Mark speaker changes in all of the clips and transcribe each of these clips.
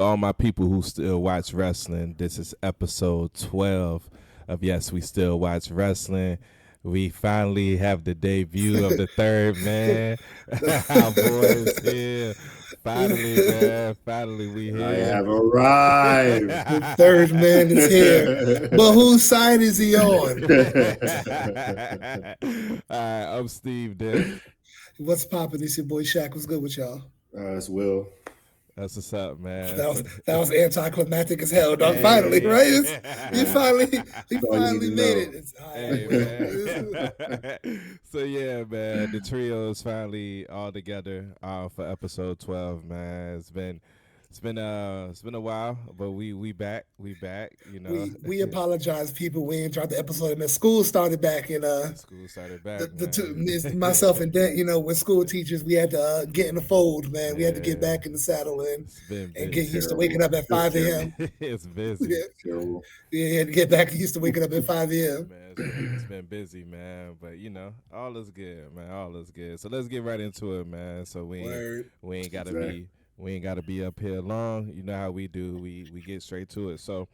Speaker 1: all my people who still watch wrestling. This is episode 12 of Yes, We Still Watch Wrestling. We finally have the debut of the third man. Our boys here. Finally, man. Finally, we
Speaker 2: I
Speaker 1: here.
Speaker 2: have arrived.
Speaker 3: The third man is here. But whose side is he on?
Speaker 1: All right, I'm Steve Dick.
Speaker 3: What's poppin'? It's your boy Shaq. What's good with y'all?
Speaker 2: It's Will.
Speaker 1: That's what's up, man.
Speaker 3: That was anticlimactic as hell, dog. Finally,
Speaker 1: Hey.
Speaker 3: right? You finally
Speaker 2: all you need to
Speaker 3: made
Speaker 2: know.
Speaker 3: it. It's, all
Speaker 1: Hey,
Speaker 3: right.
Speaker 1: man. So yeah, man, the trio is finally all together for episode 12, man. It's been a while, but we back. We back, you know.
Speaker 3: we apologize, people. We ain't dropped the episode. Man, school started back in
Speaker 1: School started back,
Speaker 3: the
Speaker 1: man.
Speaker 3: two myself and Dan. You know, with school teachers, we had to get in the fold, man. We had to get
Speaker 1: Yeah.
Speaker 3: back in the saddle
Speaker 1: It's been
Speaker 3: and
Speaker 1: busy.
Speaker 3: get used to
Speaker 2: Terrible.
Speaker 3: waking up at 5 a.m.
Speaker 1: It's busy.
Speaker 3: Yeah,
Speaker 2: Terrible.
Speaker 3: we had to get back used to waking up at 5 a.m.
Speaker 1: Man, it's been busy, man. But you know, all is good, man. All is good. So let's get right into it, man. So
Speaker 3: Word.
Speaker 1: we ain't gotta
Speaker 2: Exactly.
Speaker 1: we ain't gotta be up here long. You know how we do. We get straight to it. So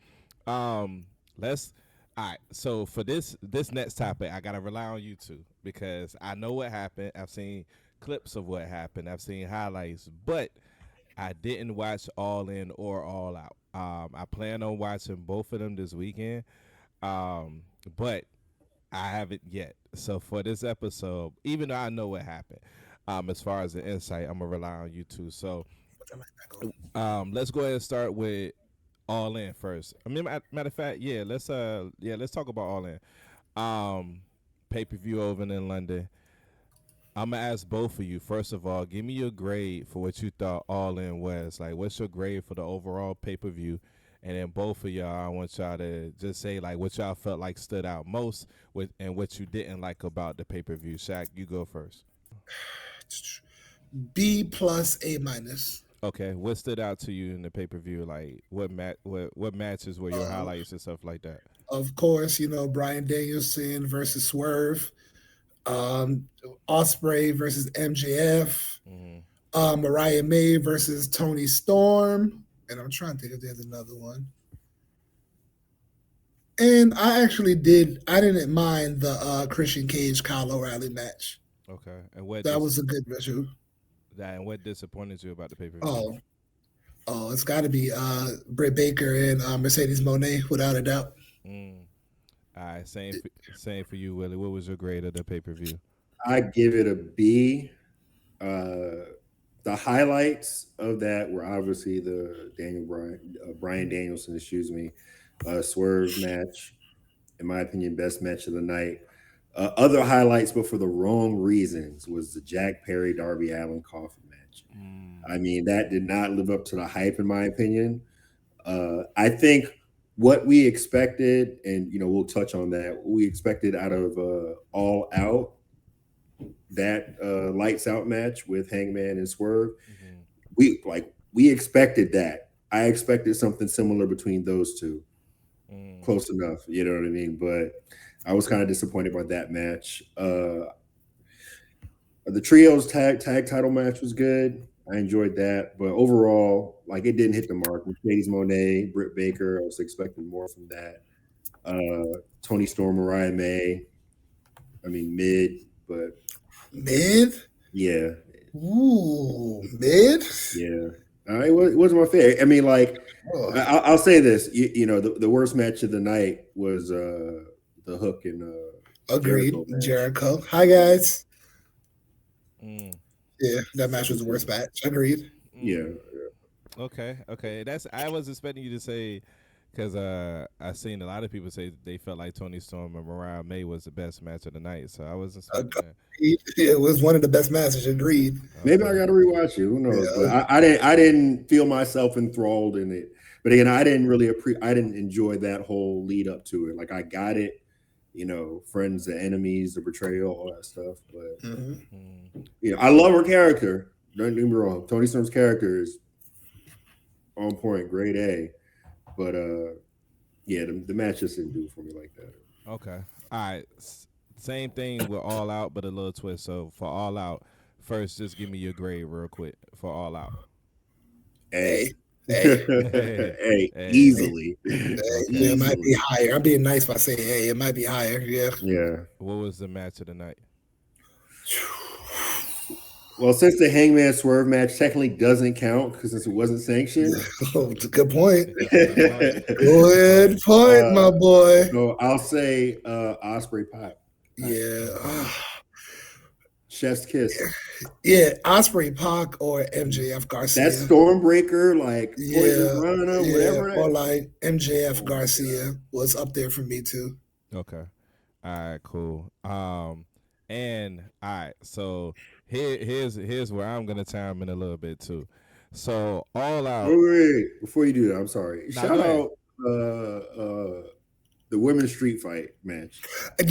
Speaker 1: let's all right. So for this next topic, I gotta rely on you two because I know what happened. I've seen clips of what happened. I've seen highlights, but I didn't watch All In or All Out. I plan on watching both of them this weekend, but I haven't yet. So for this episode, even though I know what happened, as far as the insight, I'm gonna rely on you two. So let's go ahead and start with All In first. I mean, matter of fact, let's talk about All In. Pay per view over in London. I'm gonna ask both of you. First of all, give me your grade for what you thought All In was. Like, what's your grade for the overall pay per view? And then both of y'all, I want y'all to just say like what y'all felt like stood out most with and what you didn't like about the pay per view. Shaq, you go first.
Speaker 3: B plus A minus.
Speaker 1: Okay, what stood out to you in the pay per view? Like, what matches were your
Speaker 3: Uh,
Speaker 1: highlights and stuff like that?
Speaker 3: of course, you know Brian Danielson versus Swerve, um, Osprey versus MJF,
Speaker 1: Hmm.
Speaker 3: Mariah May versus Tony Storm, and I'm trying to think if there's another one. And I actually did. I didn't mind the Christian Cage Kyle O'Reilly match.
Speaker 1: Okay,
Speaker 3: That was a good match.
Speaker 1: what disappointed you about the pay per view?
Speaker 3: Oh, oh, it's got to be Britt Baker and Mercedes Monet without a doubt.
Speaker 1: Mm. All right, same for you, Willie. What was your grade of the pay per view?
Speaker 2: I give it a B. The highlights of that were obviously the Brian Danielson, excuse me, Swerve match. In my opinion, best match of the night. Other highlights, but for the wrong reasons, was the Jack Perry Darby Allen coffin match.
Speaker 1: Mm.
Speaker 2: I mean, that did not live up to the hype, in my opinion. I think what we expected, and we'll touch on that. What we expected out of All Out, that lights out match with Hangman and Swerve,
Speaker 1: Hmm.
Speaker 2: we expected that. I expected something similar between those two.
Speaker 1: Mm.
Speaker 2: Close enough, you know what I mean? But I was kind of disappointed by that match. The trios tag title match was good. I enjoyed that, but overall, like it didn't hit the mark. Mercedes Monet, Britt Baker, I was expecting more from that. Tony Storm, Mariah May, I mean mid, but
Speaker 3: Mid?
Speaker 2: yeah,
Speaker 3: Ooh, mid?
Speaker 2: yeah. It wasn't my favorite. I mean, like
Speaker 3: Oh,
Speaker 2: I'll say this, the worst match of the night was the Hook and
Speaker 3: agreed.
Speaker 2: Jericho match.
Speaker 3: Jericho. Hi, guys.
Speaker 1: Mm.
Speaker 3: Yeah, that match was the worst match. Agreed.
Speaker 2: Yeah,
Speaker 1: Mm. Okay. That's I was expecting you to say because I seen a lot of people say they felt like Tony Storm and Mariah May was the best match of the night. So I was expecting that.
Speaker 3: Agreed. It was one of the best matches. Agreed.
Speaker 2: maybe I
Speaker 1: Okay.
Speaker 2: got to rewatch it. Who knows? But
Speaker 3: Yeah.
Speaker 2: I didn't feel myself enthralled in it. But again, I didn't really I didn't enjoy that whole lead up to it. Like I got it, friends, the enemies, the betrayal, all that stuff. But
Speaker 3: Mhm.
Speaker 1: Mm.
Speaker 2: I love her character. Don't get me wrong. Tony Storm's character is on point, grade A. But yeah, the match just didn't do it for me like that.
Speaker 1: Okay. All right. Same thing with All Out, but a little twist. So for All Out, first, just give me your grade real quick for All Out.
Speaker 2: A.
Speaker 3: A.
Speaker 2: Hey,
Speaker 1: Hey.
Speaker 2: easily.
Speaker 3: It might be higher. I'm being nice by saying, hey, it might be higher. Yeah.
Speaker 2: Yeah.
Speaker 1: What was the match of the night?
Speaker 2: Well, since the Hangman Swerve match technically doesn't count because since it wasn't sanctioned.
Speaker 3: Oh, it's a good point.
Speaker 1: Good
Speaker 3: Good point, my boy.
Speaker 2: So I'll say Osprey Pac.
Speaker 3: Yeah.
Speaker 2: Chef's kiss.
Speaker 3: Yeah, Osprey Pac or MJF Garcia.
Speaker 2: That Stormbreaker, like Poison Rana, whatever.
Speaker 3: Or like MJF Garcia was up there for me too.
Speaker 1: Okay. All right, cool. And all right, so here's where I'm gonna chime in a little bit too. So All Out.
Speaker 2: Wait, before you do that, I'm sorry.
Speaker 1: Nah,
Speaker 2: Shout
Speaker 1: go
Speaker 2: out the women's street fight match.
Speaker 3: I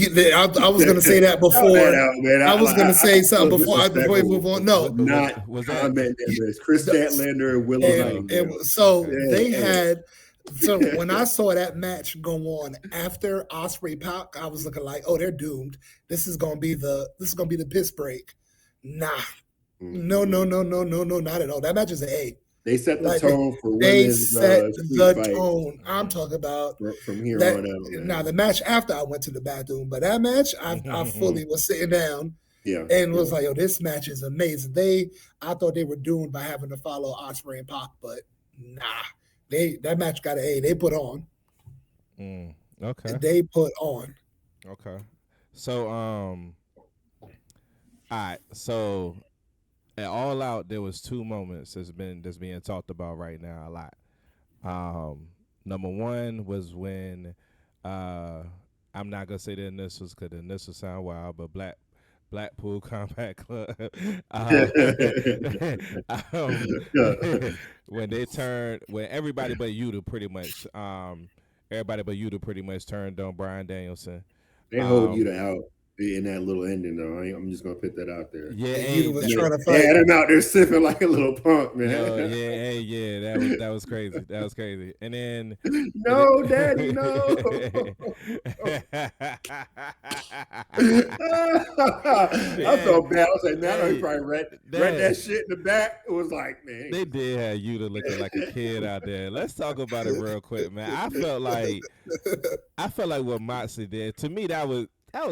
Speaker 3: was gonna say that before. I was gonna say something before we move on. No,
Speaker 2: not
Speaker 1: was that
Speaker 2: comment that Chris Statlander and Willow Nightingale.
Speaker 3: They had. So when I saw that match go on after Osprey Pac, I was looking like, oh, they're doomed. This is gonna be the piss break. Nah, no, not at all. That match is an A.
Speaker 2: They set the tone for
Speaker 3: they
Speaker 2: women's
Speaker 3: set the
Speaker 2: fight.
Speaker 3: tone. I'm talking about
Speaker 2: from here on out.
Speaker 3: Now the match after I went to the bathroom, but that match I fully was sitting down.
Speaker 2: And
Speaker 3: was like, oh, this match is amazing. I thought they were doomed by having to follow Osprey and Pac, but nah. That match got an A. They put on.
Speaker 1: Okay.
Speaker 3: They put on.
Speaker 1: Okay. So all right. So at All Out, there was two moments that's being talked about right now a lot. Number one was when I'm not gonna say the initials because the initials sound wild, but Blackpool Combat Club. When everybody but Yuta pretty much turned on Bryan Danielson.
Speaker 2: They hold Yuta out in that little ending, though. I'm just gonna put that out there.
Speaker 1: Yeah,
Speaker 3: Yuta was trying to fight.
Speaker 2: They had him out there sipping like a little punk, man.
Speaker 1: That was crazy. That was crazy. And then
Speaker 2: no, Daddy, no. I felt bad. I was like, man, he probably read that shit in the back. It was like, man,
Speaker 1: they did have Yuta looking like a kid out there. Let's talk about it real quick, man. I felt like what Moxley did. To me, that was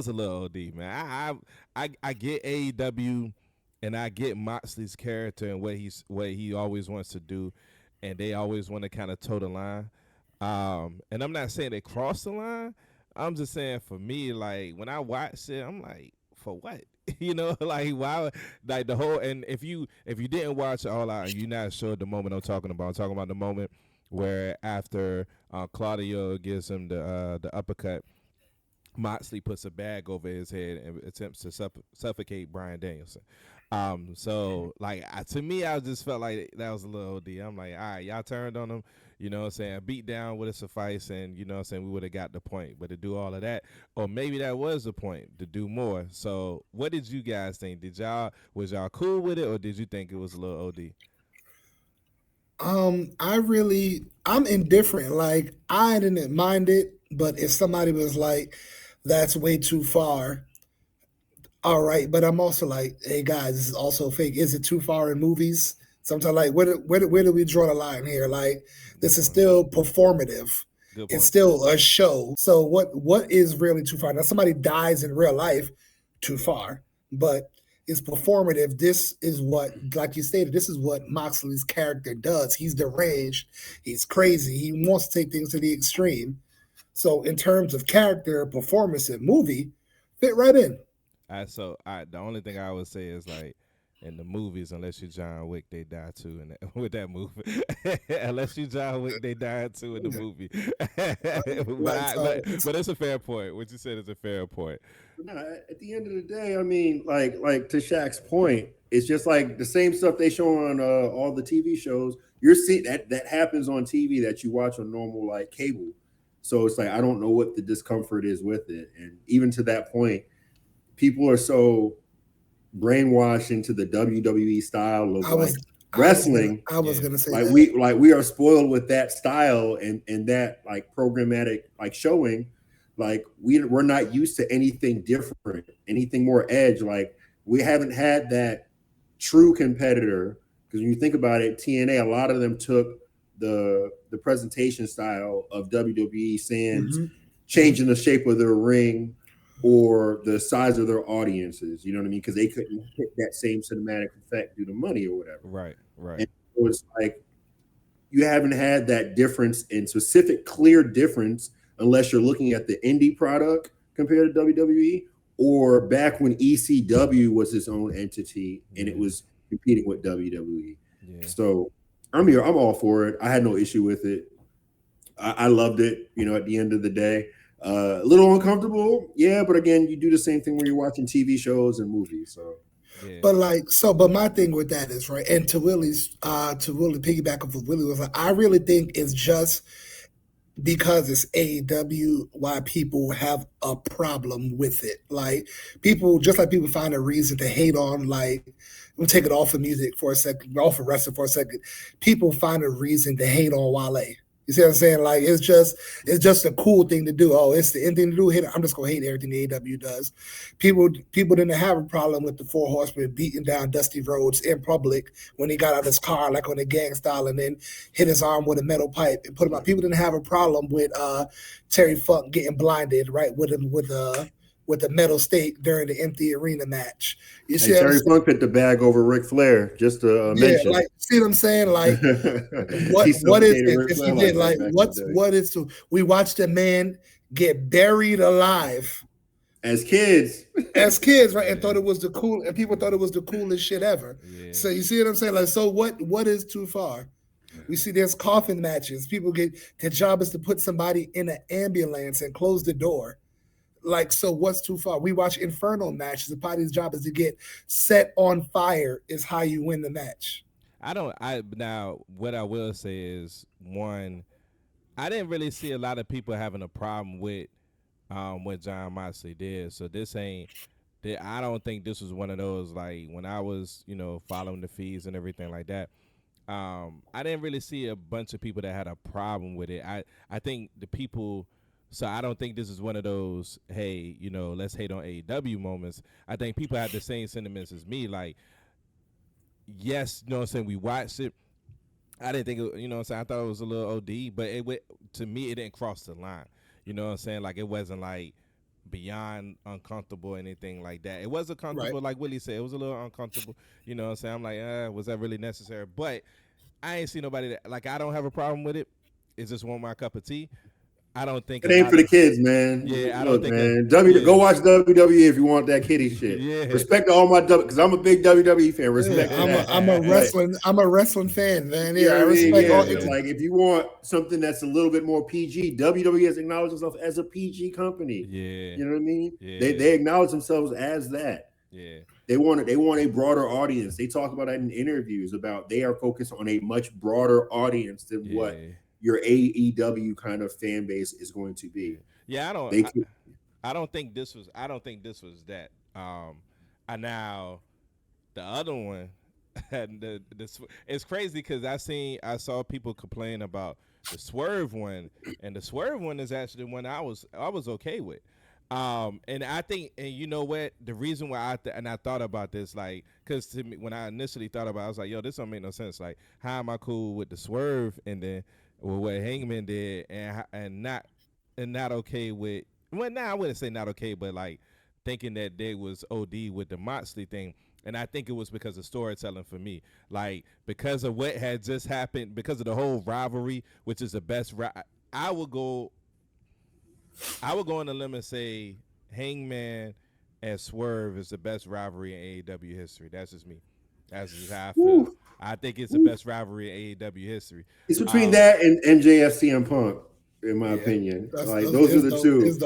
Speaker 1: a little OD, man. I get AEW and I get Moxley's character and what he always wants to do, and they always want to kind of toe the line. And I'm not saying they cross the line. I'm just saying for me, like when I watch it, I'm like, for what? Like why? Like the whole. And if you didn't watch All Out and you're not sure the moment I'm talking about the moment where after Claudio gives him the uppercut, Moxley puts a bag over his head and attempts to suffocate Bryan Danielson. So like to me, I just felt like that was a little OD. I'm like, all right, y'all turned on him. You know what I'm saying? Beat down would have sufficed, and you know what I'm saying, we would have got the point. But to do all of that, or maybe that was the point, to do more. So what did you guys think? Was y'all cool with it, or did you think it was a little OD?
Speaker 3: I'm indifferent. Like I didn't mind it, but if somebody was like, that's way too far, all right. But I'm also like, hey guys, this is also fake. Is it too far in movies? Sometimes like where do we draw the line here? Like this is still performative. It's still a show. So what is really too far? Now somebody dies in real life, too far, but it's performative. This is what, like you stated, this is what Moxley's character does. He's deranged. He's crazy. He wants to take things to the extreme. So in terms of character, performance, and movie, fit right in.
Speaker 1: The only thing I would say is like in the movies, unless you're John Wick, they die too. And with that movie, unless you John Wick, they died too in the movie. but it's a fair point. What you said is a fair point.
Speaker 2: No, at the end of the day, I mean, like to Shaq's point, it's just like the same stuff they show on all the TV shows. You're seeing that happens on TV that you watch on normal like cable. So it's like I don't know what the discomfort is with it, and even to that point, people are so brainwashed into the WWE style of wrestling.
Speaker 3: I was gonna say
Speaker 2: like we are spoiled with that style and that like programmatic like showing. Like we're not used to anything different, anything more edge. Like we haven't had that true competitor, because when you think about it, TNA, a lot of them took the presentation style of WWE sans
Speaker 3: Mm-hmm.
Speaker 2: changing the shape of their ring or the size of their audiences. You know what I mean? Because they couldn't hit that same cinematic effect due to money or whatever.
Speaker 1: Right.
Speaker 2: And so it's like you haven't had that difference in specific, clear difference unless you're looking at the indie product compared to WWE or back when ECW was its own entity and it was competing with WWE.
Speaker 1: Yeah.
Speaker 2: So I'm here. I'm all for it. I had no issue with it. I loved it. You know, at the end of the day, a little uncomfortable, yeah. But again, you do the same thing when you're watching TV shows and movies. So,
Speaker 1: Yeah.
Speaker 3: But my thing with that is right, and to really piggyback off of Willie was like, I really think it's just because it's AEW why people have a problem with it. Like people, just like people find a reason to hate on, like, we'll take it off of music for a second, off of wrestling for a second. People find a reason to hate on Wale. You see what I'm saying? Like it's just a cool thing to do. Oh, it's the end thing to do. I'm just gonna hate everything the AEW does. People didn't have a problem with the Four Horsemen beating down Dusty Rhodes in public when he got out of his car like on a gang style and then hit his arm with a metal pipe and put him out. People didn't have a problem with Terry Funk getting blinded, right, with a metal stake during the empty arena match. You see,
Speaker 2: Terry Funk hit the bag over Ric Flair. Just to mention,
Speaker 3: like, see what I'm saying? Like, what is it? If you did, like, what is? We watched a man get buried alive
Speaker 2: as kids,
Speaker 3: right? And thought it was and people thought it was the coolest shit ever.
Speaker 1: Yeah.
Speaker 3: So you see what I'm saying? Like, so what is too far? We see there's coffin matches. People their job is to put somebody in an ambulance and close the door. Like, so what's too far? We watch Inferno matches. The party's job is to get set on fire is how you win the match.
Speaker 1: Now what I will say is, one, I didn't really see a lot of people having a problem with what John Moxley did. So I don't think this was one of those, like, when I was, following the feeds and everything like that. I didn't really see a bunch of people that had a problem with it. I think the people. So I don't think this is one of those, hey, let's hate on AEW moments. I think people have the same sentiments as me. Like, yes, we watched it. I didn't think, I thought it was a little OD, but to me, it didn't cross the line. You know what I'm saying? Like, it wasn't, like, beyond uncomfortable or anything like that. It was uncomfortable, right. Like Willie said. It was a little uncomfortable. You know what I'm saying? I'm like, was that really necessary? But I ain't see nobody that, like, I don't have a problem with it. It just wasn't my cup of tea. I don't think
Speaker 2: it ain't for the kids, man.
Speaker 1: Yeah, I don't think,
Speaker 2: man. Go watch WWE if you want that kiddie shit.
Speaker 1: Yeah.
Speaker 2: Respect to all my because I'm a big WWE fan. Respect.
Speaker 3: Yeah, I'm a wrestling fan, man. Yeah, I respect all.
Speaker 2: Like, if you want something that's a little bit more PG, WWE has acknowledged itself as a PG company.
Speaker 1: Yeah,
Speaker 2: you know what I mean.
Speaker 1: Yeah.
Speaker 2: They acknowledge themselves as that.
Speaker 1: Yeah,
Speaker 2: they want a broader audience. They talk about that in interviews about they are focused on a much broader audience than what your AEW kind of fan base is going to be.
Speaker 1: Yeah, I don't think this was that. And now the other one, and it's crazy because I saw people complain about the Swerve one, and the Swerve one is actually the one I was okay with. And I think, and you know what, the reason why I thought about this, like, because to me, when I initially thought about it, I was like, yo, this don't make no sense. Like, how am I cool with the Swerve and then what Hangman did and not okay with, well, now I wouldn't say not okay, but like thinking that they was OD with the Moxley thing. And I think it was because of storytelling for me, like, because of what had just happened, because of the whole rivalry, which is the best. I would go on a limb and say Hangman and Swerve is the best rivalry in AEW history. That's just me. That's just how I feel.
Speaker 2: Ooh.
Speaker 1: I think it's the best rivalry in AEW history.
Speaker 2: It's between that and MJF CM Punk, in my opinion. Like, those are the two.
Speaker 1: It's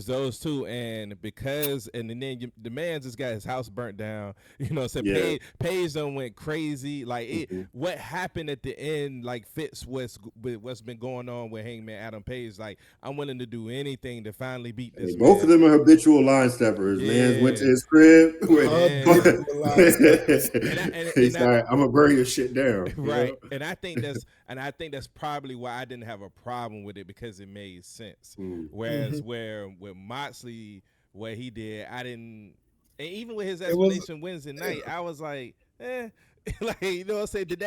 Speaker 1: those two. And because, and then the man just got his house burnt down. You know what I'm saying? Yeah. Paige done went crazy. Like, what happened at the end, like, fits what's been going on with Hangman Adam Page. Like, I'm willing to do anything to finally beat this.
Speaker 2: Both of them are habitual line steppers. Man went to his crib. He's like, I'm gonna burn your shit down.
Speaker 1: Right. You know? And I think that's probably why I didn't have a problem with it, because it made sense. Whereas where with Moxley, what he did, I didn't, and even with his explanation Wednesday night, I was like, Like, you know what I'm saying? Did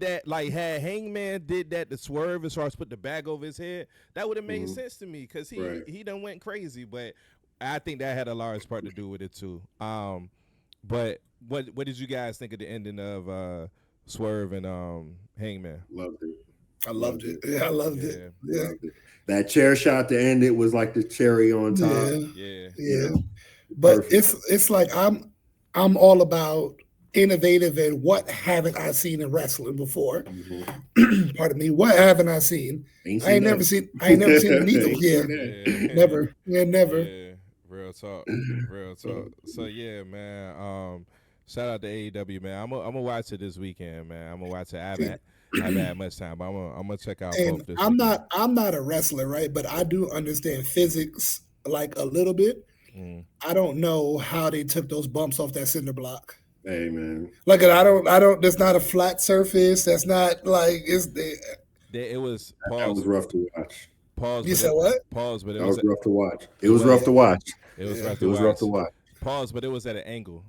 Speaker 1: that like had Hangman did that to Swerve as far as put the bag over his head? That would have made sense to me because
Speaker 2: Right.
Speaker 1: he done went crazy, but I think that had a large part to do with it too. But what did you guys think of the ending of Swerve and Hangman?
Speaker 2: Loved it.
Speaker 3: I loved it. Yeah, I loved
Speaker 1: Yeah.
Speaker 3: it. Yeah,
Speaker 2: Loved it. That chair shot to end it was like the cherry on top.
Speaker 3: yeah,
Speaker 1: Yeah.
Speaker 3: yeah.
Speaker 2: know,
Speaker 3: But
Speaker 2: perfect.
Speaker 3: it's like I'm all about innovative and what haven't I seen in wrestling before?
Speaker 2: Mhm.
Speaker 3: Pardon me. What haven't I seen? I ain't never seen a needle.
Speaker 2: Ain't
Speaker 3: Yeah,
Speaker 2: seen that.
Speaker 3: never. Yeah, never.
Speaker 1: Yeah, real talk, real talk. So yeah, man. Shout out to AEW, man. I'm gonna watch it this weekend, man. I'm gonna watch it. I haven't had much time, but I'm gonna check out
Speaker 3: And
Speaker 1: both this
Speaker 3: I'm
Speaker 1: weekend.
Speaker 3: not a wrestler, right? But I do understand physics like a little bit.
Speaker 1: Mm.
Speaker 3: I don't know how they took those bumps off that cinder block.
Speaker 2: Hey man,
Speaker 3: Like I don't. That's not a flat surface. That's not like
Speaker 1: It was
Speaker 2: that was
Speaker 1: pause,
Speaker 2: rough to watch.
Speaker 1: pause,
Speaker 3: You
Speaker 1: but
Speaker 3: said
Speaker 1: it
Speaker 3: what?
Speaker 1: pause, but it
Speaker 2: That
Speaker 1: was
Speaker 2: was rough to watch. It
Speaker 1: it
Speaker 2: was rough
Speaker 1: was
Speaker 2: to watch.
Speaker 1: it was
Speaker 3: Yeah.
Speaker 1: rough
Speaker 2: It
Speaker 1: to
Speaker 2: was rough to
Speaker 1: watch.
Speaker 2: watch.
Speaker 1: Pause, but it was at an angle.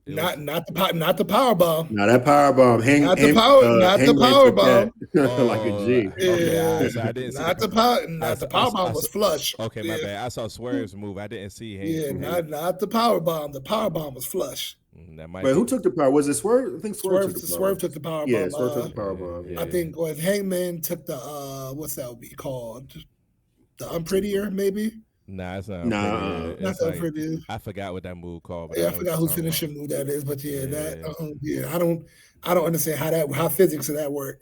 Speaker 1: It
Speaker 3: Not
Speaker 1: was
Speaker 3: not the power bomb.
Speaker 2: Now that power bomb,
Speaker 3: Not the
Speaker 2: Hangman
Speaker 3: power
Speaker 2: took that
Speaker 3: bomb.
Speaker 2: like a G.
Speaker 1: Okay, all
Speaker 3: Yeah.
Speaker 1: right. So I didn't see
Speaker 3: Not
Speaker 1: the.
Speaker 3: the power.
Speaker 1: I,
Speaker 3: Not
Speaker 1: s-
Speaker 3: the
Speaker 1: I
Speaker 3: power
Speaker 1: s- I
Speaker 3: bomb
Speaker 1: s-
Speaker 3: was flush.
Speaker 1: okay, my
Speaker 3: Yeah.
Speaker 1: bad. I saw Swerve's move. I didn't see
Speaker 3: Yeah.
Speaker 1: Hangman.
Speaker 3: Not the power bomb. The power bomb was flush.
Speaker 1: That might
Speaker 2: Wait,
Speaker 1: be.
Speaker 2: who took the power? Was it Swerve? I think Swerve took the power.
Speaker 3: Swerve took the power
Speaker 2: Yeah,
Speaker 3: bomb.
Speaker 2: Swerve took the power bomb.
Speaker 1: Yeah.
Speaker 3: I think what Hangman took the what's that would be called? The unprettier, maybe?
Speaker 1: Nah, it's not.
Speaker 2: Nah,
Speaker 1: Pretty.
Speaker 3: Not
Speaker 1: It's
Speaker 3: the
Speaker 1: like
Speaker 3: unprettier.
Speaker 1: I forgot what that move called, but
Speaker 3: Yeah,
Speaker 1: I
Speaker 3: I
Speaker 1: know what
Speaker 3: forgot
Speaker 1: you're
Speaker 3: whose
Speaker 1: talking about.
Speaker 3: finishing move that is, but yeah,
Speaker 1: Yeah.
Speaker 3: I don't understand how physics of that work.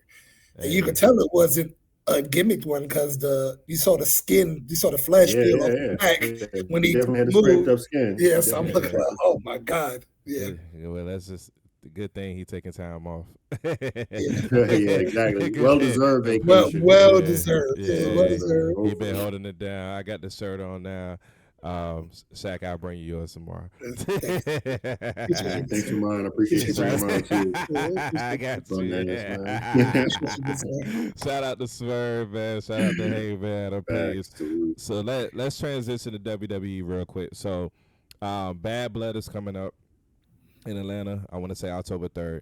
Speaker 3: And you
Speaker 1: Hey,
Speaker 3: could tell it wasn't a gimmicked one because you saw the skin, you saw the flesh
Speaker 2: yeah,
Speaker 3: peel off
Speaker 2: yeah,
Speaker 3: the back
Speaker 2: yeah.
Speaker 3: when
Speaker 2: He
Speaker 3: he
Speaker 2: definitely had a scraped
Speaker 3: moved.
Speaker 2: up skin.
Speaker 3: Yes,
Speaker 2: He
Speaker 3: I'm
Speaker 2: definitely
Speaker 3: looking
Speaker 2: had
Speaker 3: like, oh my god, yeah,
Speaker 1: well, that's just the good thing he taking time off.
Speaker 3: yeah.
Speaker 2: yeah, exactly.
Speaker 1: Good
Speaker 2: Well
Speaker 1: thing.
Speaker 2: deserved
Speaker 3: Well,
Speaker 2: vacation.
Speaker 3: well
Speaker 1: Yeah,
Speaker 3: deserved, yeah,
Speaker 1: yeah.
Speaker 3: well deserved.
Speaker 1: He been holding it down. I got the shirt on now. Shaq, I'll bring you yours tomorrow.
Speaker 2: Thanks for mine. I appreciate you bringing mine too.
Speaker 1: I got
Speaker 2: Fun
Speaker 1: you.
Speaker 2: ass, man.
Speaker 1: Shout out to Swerve, man. Shout out to Hangman. I'm pleased.
Speaker 2: Salute.
Speaker 1: So let's transition to WWE real quick. So, Bad Blood is coming up in Atlanta. I want to say October 3rd.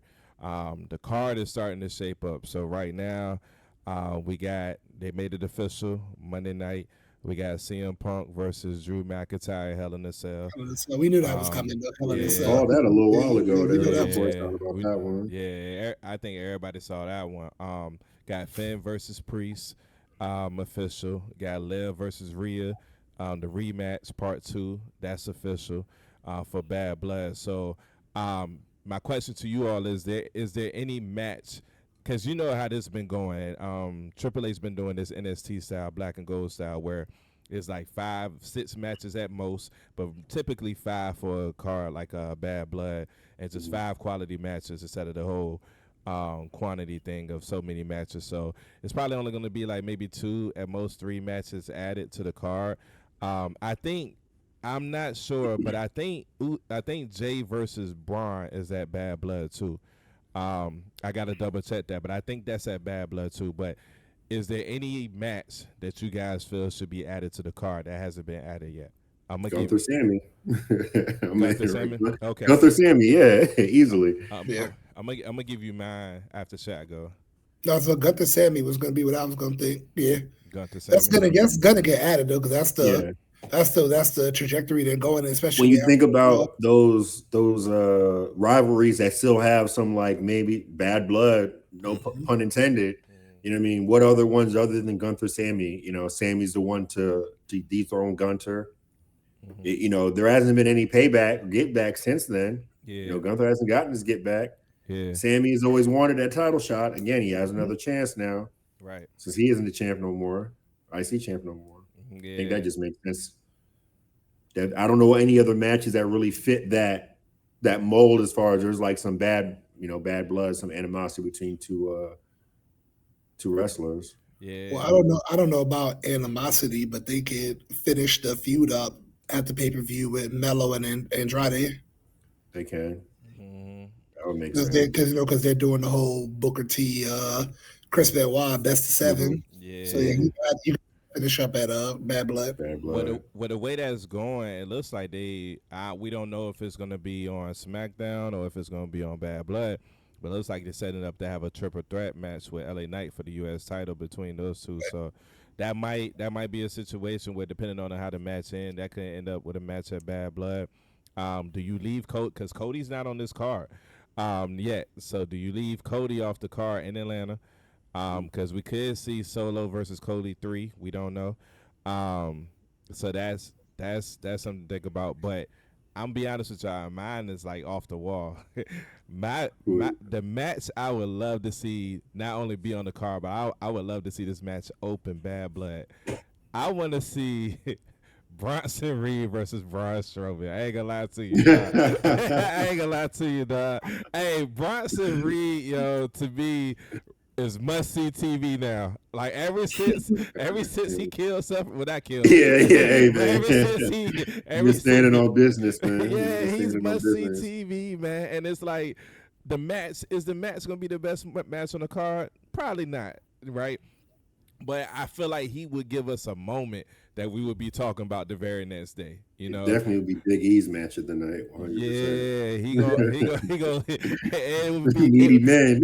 Speaker 1: The card is starting to shape up. So right now, they made it official Monday night. We got CM Punk versus Drew McIntyre, Hell in a Cell.
Speaker 3: So we knew that was coming. Hell in a
Speaker 1: yeah.
Speaker 3: Cell.
Speaker 2: Saw that a little while ago.
Speaker 3: Yeah, we
Speaker 2: There
Speaker 3: knew
Speaker 2: was
Speaker 3: that
Speaker 2: a
Speaker 3: was
Speaker 2: voice
Speaker 1: Yeah,
Speaker 2: out about
Speaker 1: we-
Speaker 2: that one.
Speaker 1: Yeah, I think everybody saw that one. Got Finn versus Priest, official. Got Lev versus Rhea, the rematch part 2. That's official for Bad Blood. So, my question to you all is there any match? Because you know how this been going. Triple H's been doing this NXT style, Black and Gold style, where it's like 5-6 matches at most, but typically 5 for a card like Bad Blood, and just 5 quality matches instead of the whole quantity thing of so many matches. So it's probably only going to be like maybe 2 at most 3 matches added to the card. I'm not sure, but I think Jay versus Braun is at Bad Blood too. I gotta double check that, but I think that's at Bad Blood too. But is there any match that you guys feel should be added to the card that hasn't been added yet? I'm gonna
Speaker 2: Gunther Sammy.
Speaker 1: Gunther Sammy? Okay.
Speaker 2: Gunther Sammy, yeah, easily.
Speaker 3: Yeah.
Speaker 1: I'm gonna give you mine after Shaq go.
Speaker 3: No, so Gunther Sammy was going to be what I was going to think. Yeah,
Speaker 1: Gunther Sammy.
Speaker 3: that's gonna get added though, because that's the
Speaker 2: Yeah.
Speaker 3: that's the trajectory they're going, especially
Speaker 2: When you
Speaker 3: after-
Speaker 2: think about those rivalries that still have some like maybe bad blood, no pun intended. You know what I mean? What other ones other than Gunther Sammy? You know, Sammy's the one to dethrone Gunther. You know, there hasn't been any payback or get back since then.
Speaker 1: Yeah.
Speaker 2: You know, Gunther hasn't gotten his get back.
Speaker 1: Yeah.
Speaker 2: Sammy has always wanted that title shot. Again, he has another chance now.
Speaker 1: Right.
Speaker 2: Since he isn't the champ no more, IC champ no more.
Speaker 1: Yeah.
Speaker 2: I think that just makes sense. That I don't know any other matches that really fit that mold as far as there's like some bad blood, some animosity between two wrestlers.
Speaker 1: Yeah.
Speaker 3: Well, I don't know about animosity, but they could finish the feud up at the pay-per-view with Mello and Andrade.
Speaker 2: They can.
Speaker 1: Mhm.
Speaker 2: That would make
Speaker 3: Because
Speaker 2: sense.
Speaker 3: because they're doing the whole Booker T, Chris Benoit best of 7.
Speaker 1: Yeah.
Speaker 3: So yeah, you can finish up at Bad Blood.
Speaker 2: Bad
Speaker 1: Well,
Speaker 2: blood.
Speaker 1: the way that's going, it looks like we don't know if it's going to be on SmackDown or if it's going to be on Bad Blood. But it looks like they're setting up to have a triple threat match with LA Knight for the U.S. title between those two. So that might be a situation where, depending on how the match ends, that could end up with a match at Bad Blood. Do you leave Cody, because Cody's not on this card yet? So do you leave Cody off the card in Atlanta? Because we could see Solo versus Cody 3. We don't know. So that's something to think about. But I'm be honest with y'all, mine is like off the wall. The match I would love to see not only be on the card, but I would love to see this match open Bad Blood. I want to see Bronson Reed versus Braun Strowman. I ain't gonna lie to you, dog. I ain't gonna lie to you, dog. Hey, Bronson Reed, yo, to me is must see TV now. Like ever since he killed something, well, not killed.
Speaker 2: Hey, man.
Speaker 1: Ever
Speaker 2: He's standing on business, man.
Speaker 1: Yeah, he's must see TV, man. And it's like the match gonna be the best match on the card? Probably not, right? But I feel like he would give us a moment that we would be talking about the very next day. You know,
Speaker 2: definitely would be Big E's match of the night. 100%.
Speaker 1: Yeah, he go. It would be
Speaker 2: Needy men.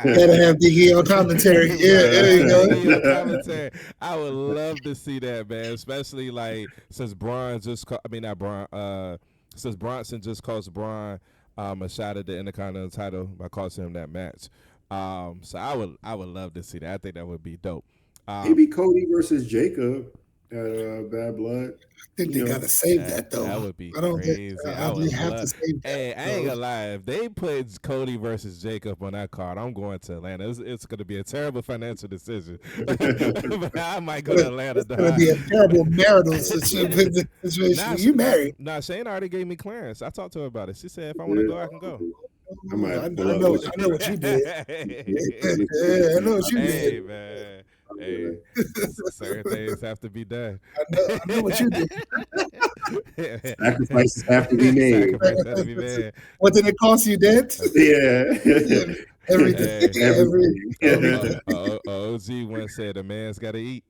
Speaker 3: Gotta have Big E on commentary. Yeah, there you go.
Speaker 1: Big E on commentary. I would love to see that, man. Especially like since since Bronson just cost Braun a shot at the Intercontinental title by costing him that match. So I would love to see that. I think that would be dope.
Speaker 2: Maybe Cody versus Jacob at Bad Blood.
Speaker 3: I think they gotta save that though.
Speaker 1: That would be
Speaker 3: I don't
Speaker 1: crazy.
Speaker 3: Think, I would have to save that.
Speaker 1: Hey, I ain't gonna lie. If they put Cody versus Jacob on that card, I'm going to Atlanta. It's gonna be a terrible financial decision, but I might go to Atlanta.
Speaker 3: It's gonna be a terrible marital situation. You married?
Speaker 1: Nah, Shane already gave me clearance. I talked to her about it. She said if I want to go, I can go.
Speaker 3: I know what you did. I know what you did.
Speaker 1: Hey, man. Hey, certain things have to be done.
Speaker 3: I know what you did.
Speaker 2: Sacrifices have to be made.
Speaker 3: What did it cost you, Dad?
Speaker 2: Yeah.
Speaker 3: Everything.
Speaker 1: OG once said a man's got to eat.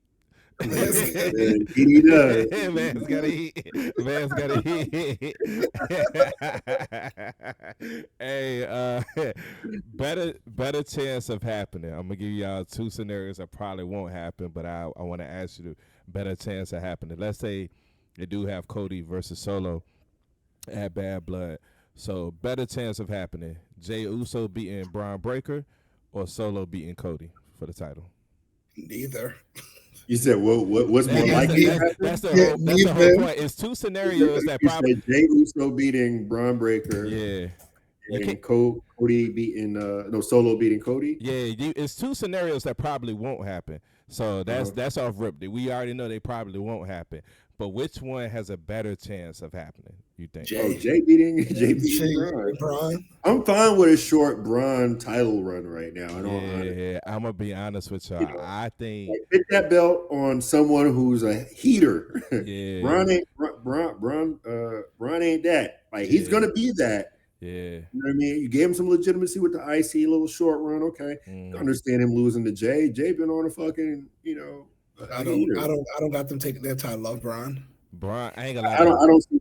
Speaker 2: He does.
Speaker 1: Man's gotta eat. Man's gotta eat. Hey, better chance of happening. I'm gonna give y'all two scenarios that probably won't happen, but I want to ask you the better chance of happening. Let's say they do have Cody versus Solo at Bad Blood. So better chance of happening: Jey Uso beating Braun Breaker or Solo beating Cody for the title.
Speaker 3: Neither.
Speaker 2: You said, what's more likely?
Speaker 1: That's the whole point. It's two scenarios that probably
Speaker 2: Jey Uso beating Braun Breaker.
Speaker 1: Yeah.
Speaker 2: And Cody beating Solo beating Cody.
Speaker 1: Yeah, it's two scenarios that probably won't happen. So that's off rip. We already know they probably won't happen. But which one has a better chance of happening, you think?
Speaker 2: Jey beating Braun. I'm fine with a short Braun title run right now.
Speaker 1: I'm gonna be honest with y'all. I think
Speaker 2: put that belt on someone who's a heater.
Speaker 1: Yeah.
Speaker 2: Braun ain't that. Like he's gonna be that.
Speaker 1: Yeah.
Speaker 2: You know what I mean? You gave him some legitimacy with the IC little short run. Okay. Understand him losing to Jey. Jey been on a fucking,
Speaker 3: I don't got them taking their title off Braun.
Speaker 1: I ain't gonna lie.
Speaker 2: I don't see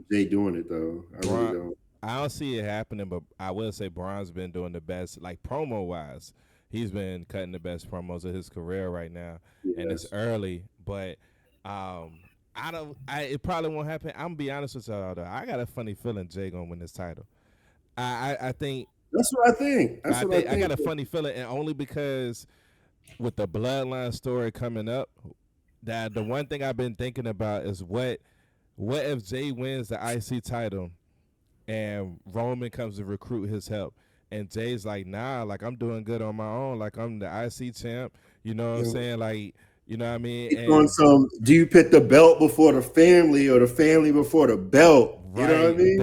Speaker 2: Jey doing it though. I really don't.
Speaker 1: I don't see it happening, but I will say Braun's been doing the best, like promo wise. He's been cutting the best promos of his career right now, and it's early. But it probably won't happen. I'm gonna be honest with y'all though. I got a funny feeling Jey gonna win this title. I think
Speaker 2: that's what I think.
Speaker 1: I got a funny feeling, and only because with the Bloodline story coming up, that the one thing I've been thinking about is what if Jey wins the IC title and Roman comes to recruit his help, and Jay's like, nah, like I'm doing good on my own, like I'm the IC champ, you know what I'm saying, like, you know what I mean?
Speaker 2: Do you put the belt before the family or the family before the belt?
Speaker 1: Right.
Speaker 2: You know what I mean?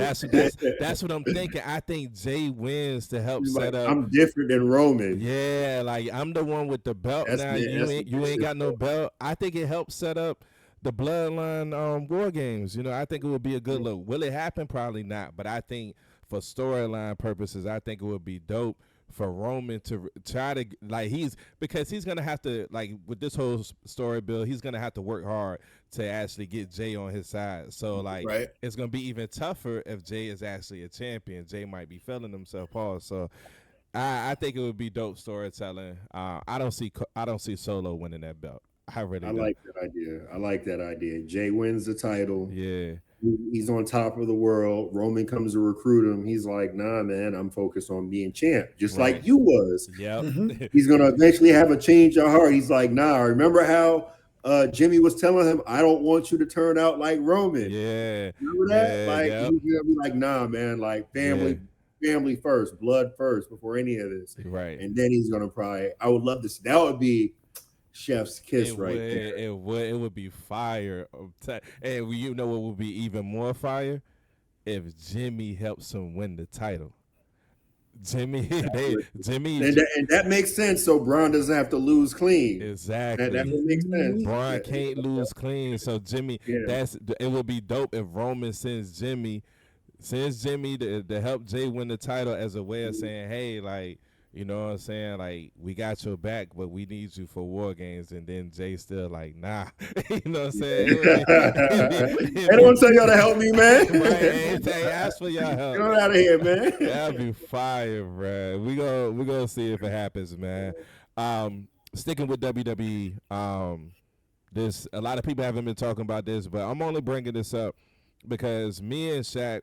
Speaker 1: That's what I'm thinking. I think Jey wins to help set up.
Speaker 2: I'm different than Roman.
Speaker 1: Yeah, like I'm the one with the belt now. You ain't got no belt. I think it helps set up the Bloodline War Games. You know, I think it would be a good look. Will it happen? Probably not. But I think for storyline purposes, I think it would be dope for Roman to try to like because he's gonna have to like with this whole story, Bill. He's gonna have to work hard to actually get Jay on his side. So like
Speaker 3: Right.
Speaker 1: it's gonna be even tougher if Jay is actually a champion. Jay might be feeling himself, Paul. So I think it would be dope storytelling. I don't see Solo winning that belt. I really
Speaker 2: I
Speaker 1: don't.
Speaker 2: like that idea. I like that idea. Jay wins the title.
Speaker 1: Yeah,
Speaker 2: He's on top of the world. Roman comes to recruit him. He's like, nah, man, I'm focused on being champ, just
Speaker 1: right.
Speaker 2: like you was.
Speaker 1: Yep.
Speaker 3: Mhm.
Speaker 2: He's gonna eventually have a change of heart. He's like, nah, remember how Jimmy was telling him, I don't want you to turn out like Roman.
Speaker 1: Yeah.
Speaker 2: Remember that?
Speaker 1: Yeah.
Speaker 2: Like
Speaker 1: Yep.
Speaker 2: he's gonna be like, nah, man, like family first, blood first, before any of this.
Speaker 1: Right.
Speaker 2: And then he's gonna probably, I would love to see that would be chef's kiss
Speaker 1: It
Speaker 2: right
Speaker 1: would.
Speaker 2: there.
Speaker 1: It would be fire. And you know what would be even more fire if Jimmy helps him win the title. Jimmy,
Speaker 2: And that makes sense. So Braun doesn't have to lose clean. That
Speaker 1: exactly.
Speaker 2: would make sense.
Speaker 1: Braun can't lose clean, so Jimmy.
Speaker 2: Yeah.
Speaker 1: It would be dope if Roman sends Jimmy to help Jay win the title as a way of saying, hey, like, you know what I'm saying, like, we got your back, but we need you for War Games, and then Jay still like, nah, you know what I'm saying?
Speaker 2: I don't want to tell y'all to help me, man.
Speaker 1: Right, hey, ask for y'all help.
Speaker 2: Get on out of here, man.
Speaker 1: That'd be fire, bro. We gonna see if it happens, man. Sticking with WWE, this a lot of people haven't been talking about this, but I'm only bringing this up because me and Shaq,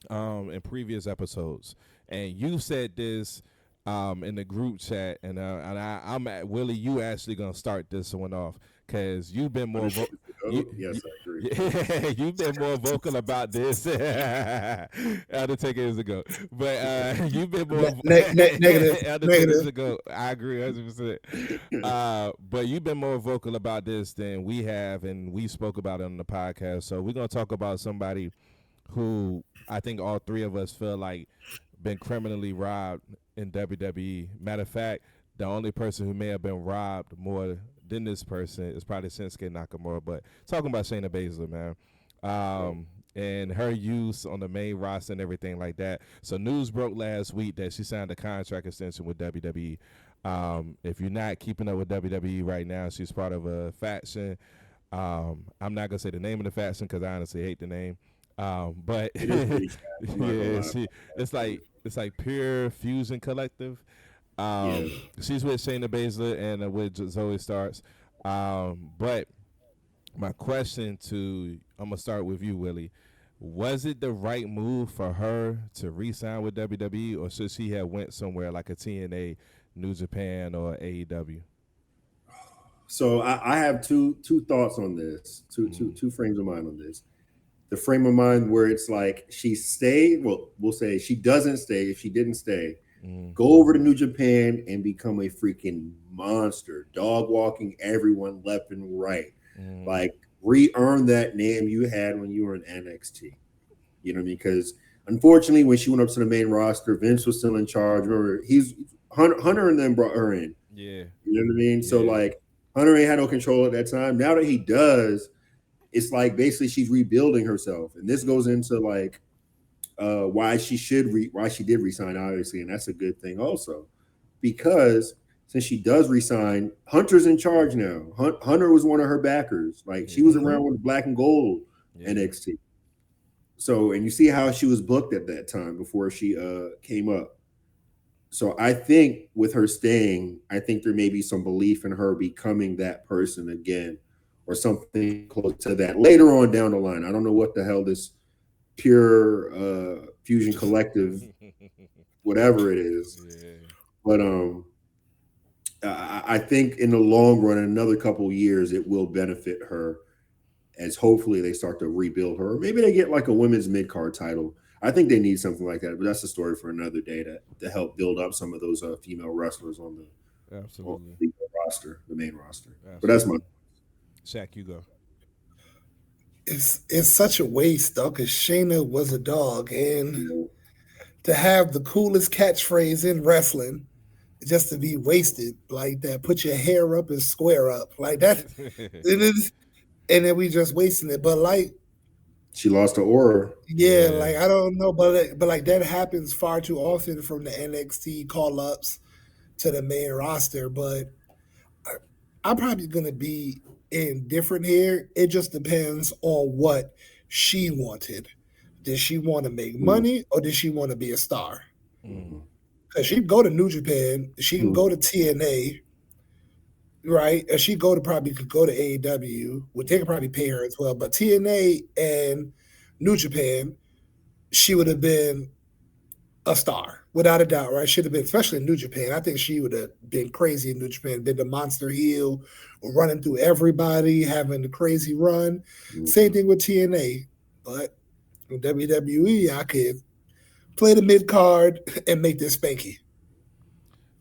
Speaker 1: in previous episodes, and you said this, in the group chat, and I'm at Willie. You actually gonna start this one off because you've been more.
Speaker 2: Yes, I agree.
Speaker 1: Yeah, you've been more vocal about this. Undertaker years ago, but you've been more
Speaker 3: Negative.
Speaker 1: Undertaker years
Speaker 3: Negative.
Speaker 1: ago. I agree 100%. But you've been more vocal about this than we have, and we spoke about it on the podcast. So we're gonna talk about somebody who I think all three of us feel like been criminally robbed in WWE. Matter of fact, the only person who may have been robbed more than this person is probably Shinsuke Nakamura. But talking about Shayna Baszler, man, and her use on the main roster and everything like that. So news broke last week that she signed a contract extension with WWE. If you're not keeping up with WWE right now, she's part of a faction. I'm not gonna say the name of the faction because I honestly hate the name. But
Speaker 2: It is pretty sad. I'm not gonna lie.
Speaker 1: it's like Pure Fusion Collective.
Speaker 2: Yeah.
Speaker 1: She's with Shayna Baszler and with Zoe Starks. But my question I'm gonna start with you, Willie. Was it the right move for her to re-sign with WWE, or should she have went somewhere like a TNA, New Japan, or AEW?
Speaker 2: So I have two thoughts on this, two frames of mind on this. The frame of mind where it's like she stayed, well, we'll say she doesn't stay. If she didn't stay, go over to New Japan and become a freaking monster, dog walking everyone left and right. Like re-earn that name you had when you were in NXT. You know what I mean? Because unfortunately, when she went up to the main roster, Vince was still in charge. Remember, Hunter and then brought her in.
Speaker 1: Yeah.
Speaker 2: You know what I mean?
Speaker 1: Yeah.
Speaker 2: So like Hunter ain't had no control at that time. Now that he does, it's like basically she's rebuilding herself, and this goes into like why she did resign, obviously, and that's a good thing also, because since she does resign, Hunter's in charge now. Hunter was one of her backers, like she was around with Black and Gold NXT. So, and you see how she was booked at that time before she came up. So I think with her staying, I think there may be some belief in her becoming that person again, or something close to that later on down the line. I don't know what the hell this Pure Fusion Collective, whatever it is, but I think in the long run, in another couple of years, it will benefit her as hopefully they start to rebuild her. Maybe they get like a women's mid-card title. I think they need something like that, but that's a story for another day to help build up some of those female wrestlers on the roster, the main roster. Absolutely. But that's my
Speaker 1: Shaq, you go.
Speaker 3: It's such a waste though, because Shayna was a dog, and to have the coolest catchphrase in wrestling just to be wasted like that, put your hair up and square up like that. And then we just wasting it. But like
Speaker 2: She lost to Aura.
Speaker 3: Yeah,
Speaker 1: Yeah.
Speaker 3: like I don't know, but like that happens far too often from the NXT call ups to the main roster. But I'm probably gonna be indifferent here. It just depends on what she wanted. Did she want to make
Speaker 2: Mm,
Speaker 3: money or did she want to be a star?
Speaker 1: Mm.
Speaker 2: mm,
Speaker 3: Because she can go to New Japan, she can
Speaker 2: mm,
Speaker 3: go to TNA, right? Or she could go to AEW, which they could probably pay her as well. But TNA and New Japan, she would have been a star without a doubt, right? Should have been, especially in New Japan. I think she would have been crazy in New Japan, been the monster heel, running through everybody, having the crazy run.
Speaker 2: mm.
Speaker 3: Same thing with TNA, but in WWE, I could play the mid card and make this spanky.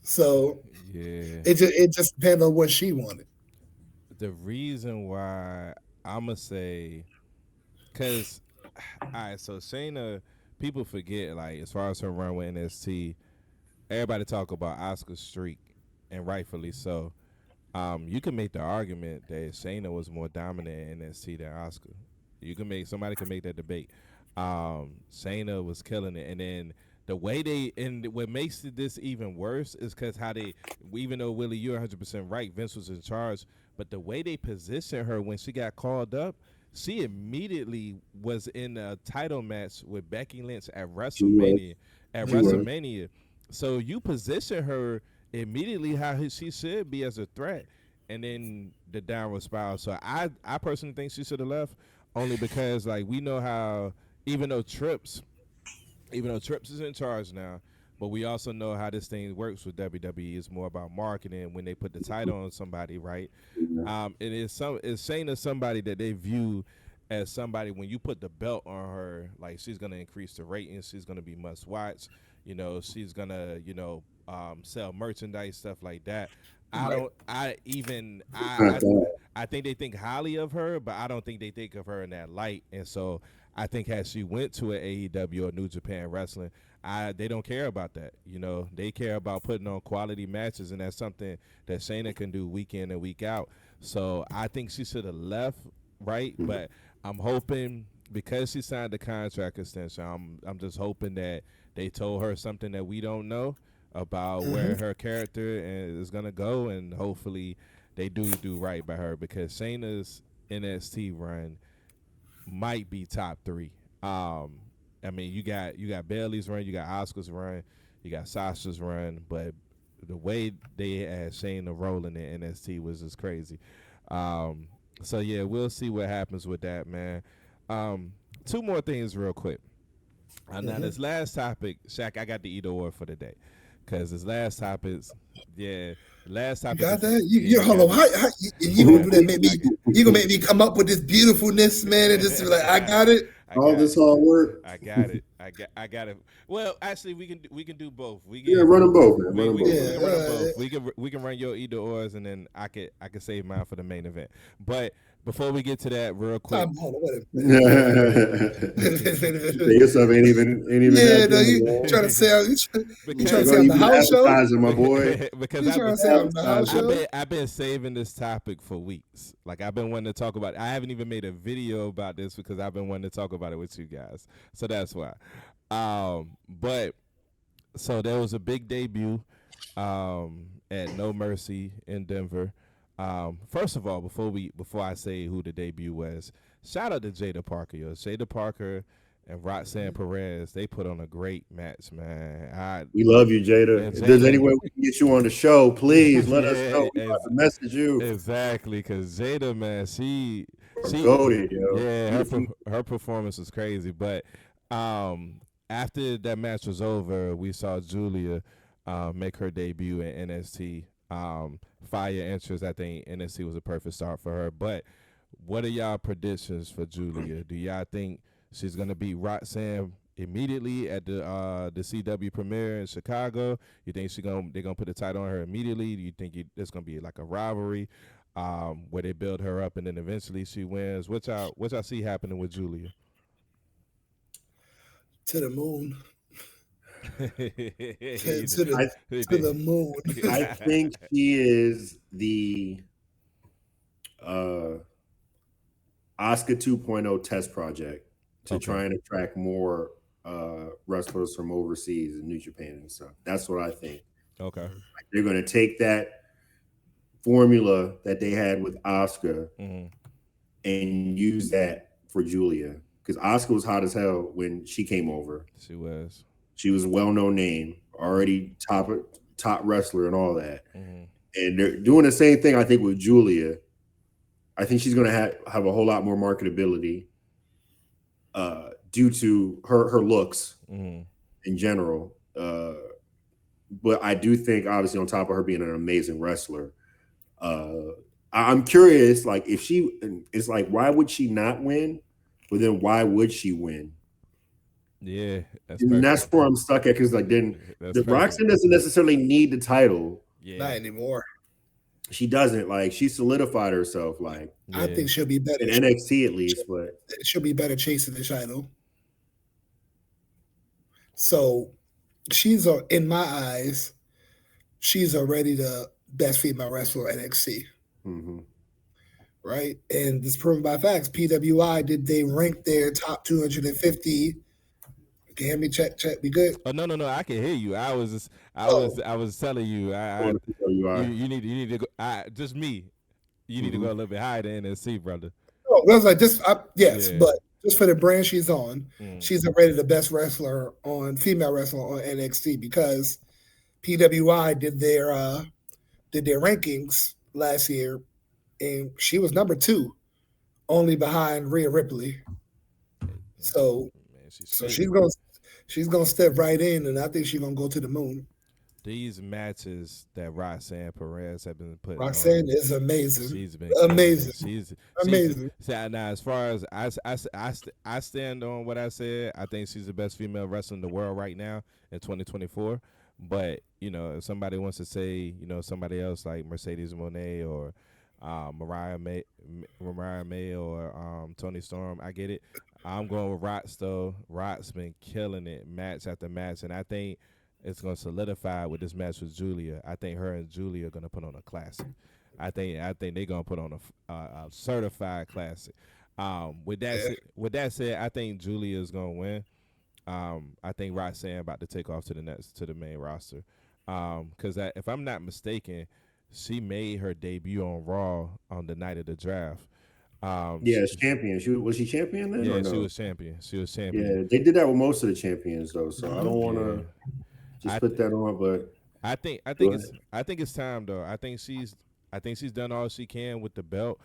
Speaker 3: So
Speaker 1: Yeah.
Speaker 3: it just depends on what she wanted.
Speaker 1: The reason why I'ma say, cause, all right, so Shayna, people forget, like, as far as her run with NXT, everybody talk about Oscar's streak, and rightfully so. You can make the argument that Shayna was more dominant in NXT than Oscar. Somebody can make that debate. Shayna was killing it, and then the way and what makes this even worse is because how they, even though Willie, you're 100% right, Vince was in charge, but the way they positioned her when she got called up, she immediately was in a title match with Becky Lynch at
Speaker 2: She was.
Speaker 1: WrestleMania. At
Speaker 2: She was.
Speaker 1: WrestleMania, so you position her immediately how she should be as a threat, and then the downward spiral. So I personally think she should have left, only because like we know how even though Trips is in charge now, but we also know how this thing works with WWE. It's more about marketing when they put the title on somebody, right? It is Shayna somebody that they view as somebody when you put the belt on her, like she's gonna increase the ratings, she's gonna be must watch, she's gonna sell merchandise, stuff like that. I
Speaker 3: Right.
Speaker 1: don't. I even.
Speaker 2: Not that.
Speaker 1: I think they think highly of her, but I don't think they think of her in that light. And so I think as she went to an AEW or New Japan Wrestling, they don't care about that. They care about putting on quality matches, and that's something that Shayna can do week in and week out. So I think she should have left, right? But I'm hoping because she signed the contract extension, I'm just hoping that they told her something that we don't know about where her character is gonna go, and hopefully they do right by her because Shayna's NXT run might be top three. I mean, you got Bailey's run, you got Oscar's run, you got Sasha's run, but the way they had Shayna rolling in NXT was just crazy. So yeah, we'll see what happens with that, man. Two more things real quick. Now this last topic, Shaq, I got the either or for the day, cause this last topic, yeah, last
Speaker 3: You
Speaker 1: topic
Speaker 3: got
Speaker 1: is
Speaker 3: that?
Speaker 1: yeah,
Speaker 3: You
Speaker 1: you
Speaker 3: hold
Speaker 1: got
Speaker 3: on.
Speaker 1: it.
Speaker 3: You gonna do that? Maybe you gonna make me come up with this beautifulness, man, and just be like, I got it.
Speaker 1: I
Speaker 2: All
Speaker 1: got
Speaker 2: this
Speaker 1: it.
Speaker 2: hard work.
Speaker 1: I got it. I got it. Well, actually, we can do both.
Speaker 2: Yeah, run them both, man.
Speaker 1: We,
Speaker 2: Run them
Speaker 1: we,
Speaker 2: both.
Speaker 1: can, we
Speaker 3: Yeah.
Speaker 1: can run them both. We can run your either ors, and then I could save mine for the main event. But before we get to that, real quick,
Speaker 3: Hold on, wait a
Speaker 2: You say
Speaker 3: minute.
Speaker 2: yourself ain't even
Speaker 3: Yeah, no,
Speaker 2: happening,
Speaker 3: you
Speaker 2: man.
Speaker 3: trying to say you trying to say I'm
Speaker 2: You
Speaker 3: the
Speaker 2: be
Speaker 3: house show?
Speaker 2: advertising, my boy.
Speaker 1: because
Speaker 3: You
Speaker 1: I've
Speaker 3: trying
Speaker 1: been
Speaker 3: to say I'm the house
Speaker 2: Advertising.
Speaker 3: show?
Speaker 1: I've been saving this topic for weeks. Like I've been wanting to talk about it. I haven't even made a video about this because I've been wanting to talk about it with you guys. So that's why. But so there was a big debut at No Mercy in Denver. First of all, before I say who the debut was, shout out to Jada Parker. Jada Parker and Roxanne Perez, they put on a great match, man.
Speaker 2: We love you, Jada.
Speaker 1: Yeah,
Speaker 2: If there's
Speaker 1: Jada.
Speaker 2: any way we can get you on the show, please let us
Speaker 1: Yeah,
Speaker 2: know. We about to message you.
Speaker 1: exactly, because Jada, man, she
Speaker 2: Goated, yo.
Speaker 1: yeah, her performance was crazy. But after that match was over, we saw Julia make her debut in NXT. Fire entrance, I think NXT was a perfect start for her. But what are y'all predictions for Julia? Do y'all think she's gonna beat Roxanne immediately at the CW premiere in Chicago? You think they're gonna put the title on her immediately? Do you think it's gonna be like a rivalry where they build her up and then eventually she wins? What y'all see happening with Julia?
Speaker 3: To the moon.
Speaker 2: I,
Speaker 3: To the moon.
Speaker 2: I think she is the Oscar 2.0 test project to
Speaker 1: Okay.
Speaker 2: try and attract more wrestlers from overseas and New Japan and stuff. That's what I think.
Speaker 1: Okay.
Speaker 2: They're going to take that formula that they had with Asuka
Speaker 1: Mm-hmm.
Speaker 2: and use that for Julia because Asuka was hot as hell when she came over.
Speaker 1: She was.
Speaker 2: She was a well-known name, already top wrestler and all that.
Speaker 1: Mm-hmm.
Speaker 2: And they're doing the same thing, I think, with Julia. I think she's going to have a whole lot more marketability due to her looks
Speaker 1: Mm-hmm.
Speaker 2: in general. But I do think, obviously, on top of her being an amazing wrestler, I'm curious, like, if she, it's like, why would she not win? But then why would she win?
Speaker 1: Yeah, that's
Speaker 2: And that's
Speaker 1: perfect.
Speaker 2: where I'm stuck at because, like, then
Speaker 1: That's
Speaker 2: the
Speaker 1: perfect.
Speaker 2: Roxanne doesn't necessarily need the title.
Speaker 1: Yeah.
Speaker 3: Not anymore.
Speaker 2: She doesn't. Like, she solidified herself, like,
Speaker 3: I think she'll be better.
Speaker 2: in NXT at least, but
Speaker 3: She'll be better chasing the title. So she's in my eyes, she's already the best female wrestler at NXT.
Speaker 2: mhm.
Speaker 3: Right? And it's proven by facts. PWI, did they rank their top 250? Okay, let me check. We good?
Speaker 1: Oh no! I can hear you. I was telling you.
Speaker 2: On the PWI.
Speaker 1: You need to go. Just me. You need to go a little bit higher than NSC, brother.
Speaker 3: Oh, I was like, yes,
Speaker 1: Yeah.
Speaker 3: but just for the brand she's on,
Speaker 1: Mm.
Speaker 3: she's already the best female wrestler on NXT because PWI did their rankings last year, and she was number 2, only behind Rhea Ripley. So,
Speaker 1: Man,
Speaker 3: she's gonna step right in, and I think she's gonna go to the moon.
Speaker 1: These matches that Roxanne Perez have been putting
Speaker 3: Roxanne
Speaker 1: on,
Speaker 3: is amazing.
Speaker 1: she's been
Speaker 3: Amazing.
Speaker 1: She's
Speaker 3: Amazing.
Speaker 1: now, as far as I stand on what I said, I think she's the best female wrestler in the world right now in 2024. But if somebody wants to say somebody else like Mercedes Moné or Mariah May or Tony Storm, I get it. I'm going with Rox though. Rox been killing it match after match, and I think it's going to solidify with this match with Julia. I think her and Julia are going to put on a classic. I think they're going to put on a certified classic. With that said, I think Julia is going to win. I think Roxanne about to take off to the main roster. Because if I'm not mistaken, she made her debut on Raw on the night of the draft.
Speaker 2: Yeah, champion. Was she champion then?
Speaker 1: Yeah,
Speaker 2: or no?
Speaker 1: she was champion.
Speaker 2: Yeah, they did that with most of the champions though, so I don't want to just put that on. But
Speaker 1: I think it's time though. I think she's done all she can with the belt.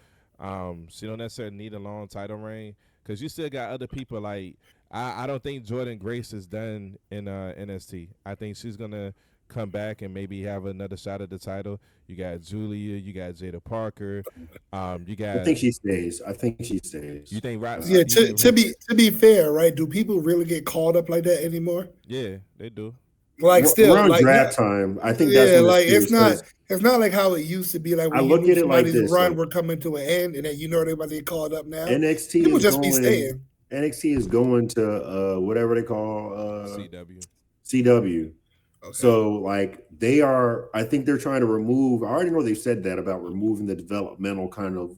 Speaker 1: She don't necessarily need a long title reign because you still got other people like I don't think Jordan Grace is done in NXT. I think she's gonna come back and maybe have another shot at the title. You got Julia, you got Jada Parker, you got.
Speaker 2: I think she stays.
Speaker 1: You think right?
Speaker 3: Yeah. To be fair, right? Do people really get called up like that anymore?
Speaker 1: Yeah, they do.
Speaker 3: Like still
Speaker 2: around
Speaker 3: like
Speaker 2: draft time, I think
Speaker 3: yeah,
Speaker 2: that's when
Speaker 3: like
Speaker 2: it's
Speaker 3: not like how it used to be. Like when
Speaker 2: I look at it like this:
Speaker 3: run
Speaker 2: like,
Speaker 3: we're coming to an end, and then they're about to get called up now.
Speaker 2: NXT
Speaker 3: people
Speaker 2: is
Speaker 3: just
Speaker 2: going,
Speaker 3: be staying.
Speaker 2: NXT is going to whatever they call CW. Okay. So like they are, I think they're trying to remove. I already know they've said that about removing the developmental kind of.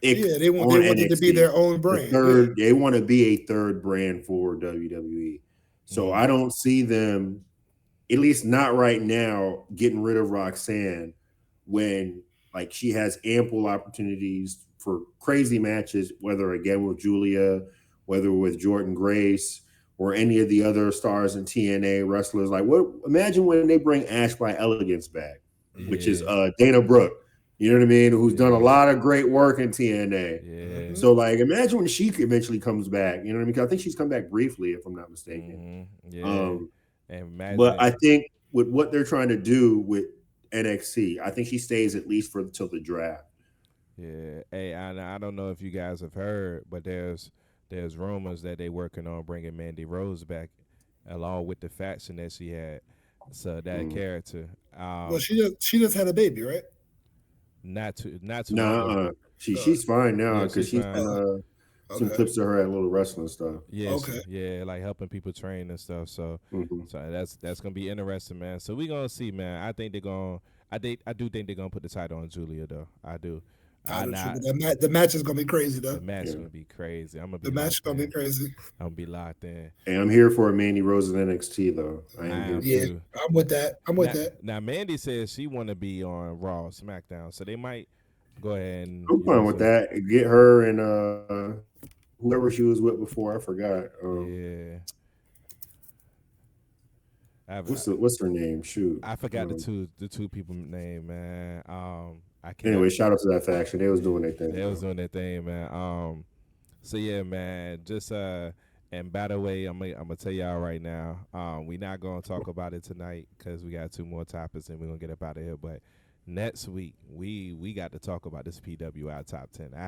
Speaker 3: They want it to be their own brand.
Speaker 2: They want to be a third brand for WWE. So I don't see them, at least not right now, getting rid of Roxanne when like she has ample opportunities for crazy matches, whether again with Julia, whether with Jordan Grace or any of the other stars in TNA wrestlers. Like imagine when they bring Ash by Elegance back, which is Dana Brooke. You know what I mean? Who's done a lot of great work in TNA.
Speaker 1: Yeah.
Speaker 2: So, like, imagine when she eventually comes back. You know what I mean? Because I think she's come back briefly, if I'm not mistaken.
Speaker 1: Yeah.
Speaker 2: But I think with what they're trying to do with NXT, I think she stays at least till the draft.
Speaker 1: Yeah. Hey, I don't know if you guys have heard, but there's rumors that they're working on bringing Mandy Rose back, along with the faction that she had. So that character.
Speaker 3: Well, she just had a baby, right?
Speaker 1: Not too.
Speaker 2: She's fine now because she's done some clips of her at little wrestling stuff.
Speaker 1: Yeah, yeah, like helping people train and stuff. So, so that's gonna be interesting, man. So we gonna see, man. I think they're gonna. I do think they're gonna put the title on Julia, though. I do. I
Speaker 3: True,
Speaker 1: not.
Speaker 3: but the match is gonna be crazy
Speaker 1: The
Speaker 3: though.
Speaker 1: match
Speaker 2: Yeah.
Speaker 1: gonna be crazy. I'm gonna be
Speaker 3: The match is
Speaker 1: locked
Speaker 3: gonna be
Speaker 1: in.
Speaker 3: crazy.
Speaker 1: I'm gonna be locked in.
Speaker 2: And I'm here for Mandy Rose in NXT though. I
Speaker 1: I
Speaker 2: am here.
Speaker 1: am
Speaker 3: Yeah,
Speaker 1: too.
Speaker 3: I'm with that. I'm with
Speaker 1: Now,
Speaker 3: that.
Speaker 1: now Mandy says she want to be on Raw, SmackDown, so they might go ahead and
Speaker 2: I'm fine with that. Get her and whoever she was with before. I forgot.
Speaker 1: Yeah,
Speaker 2: What's her name? Shoot.
Speaker 1: I forgot the two people name, man. I can't.
Speaker 2: Anyway, shout out to that faction. They was doing their thing.
Speaker 1: They was doing their thing, man. So yeah, man. Just and by the way, I'm gonna tell y'all right now. We not gonna talk about it tonight because we got 2 more topics and we're gonna get up out of here. But next week we got to talk about this PWI top 10. I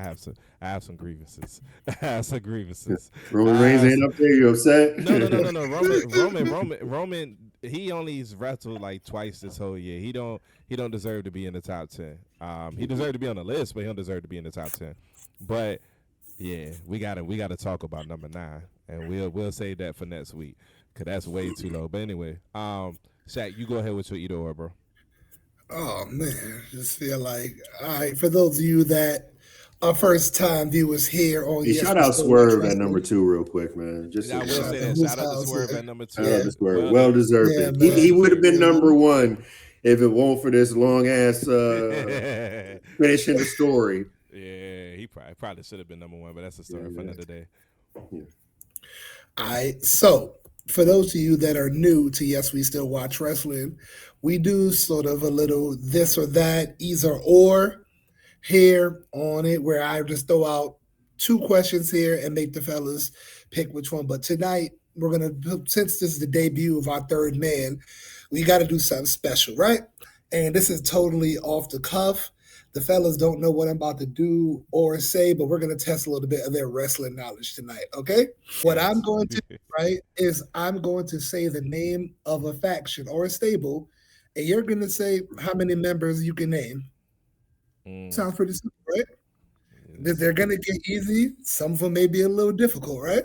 Speaker 1: have some grievances. I have some grievances.
Speaker 2: Roman Reigns ain't up there. You upset?
Speaker 1: No. Roman. He only's wrestled like twice this whole year. He don't deserve to be in the top 10. He deserved to be on the list, but he don't deserve to be in the top 10. But yeah, we gotta talk about number 9, and we'll save that for next week because that's way too low. But anyway, Shaq, you go ahead with your either or, bro.
Speaker 3: Oh man, just feel like all right. For those of you that are first time viewers here on
Speaker 2: Hey, shout out Swerve at number 2 real quick, man. Just
Speaker 1: I will say that. Shout out to Swerve at number 2.
Speaker 2: Shout out to Swerve. Well deserved.
Speaker 3: Yeah,
Speaker 2: he would have been number 1 if it weren't for this long ass finishing the story.
Speaker 1: Yeah, he probably should have been number 1, but that's a story for another day.
Speaker 3: Yeah. All right, so for those of you that are new to Yes We Still Watch Wrestling, we do sort of a little this or that, either or here on it, where I just throw out 2 questions here and make the fellas pick which one. But tonight, we're going to, since this is the debut of our third man, we got to do something special, right? And this is totally off the cuff. The fellas don't know what I'm about to do or say, but we're going to test a little bit of their wrestling knowledge tonight, okay? What I'm going to do, right, is I'm going to say the name of a faction or a stable, and you're going to say how many members you can name. Sounds pretty simple, right? They're going to get easy. Some of them may be a little difficult, right?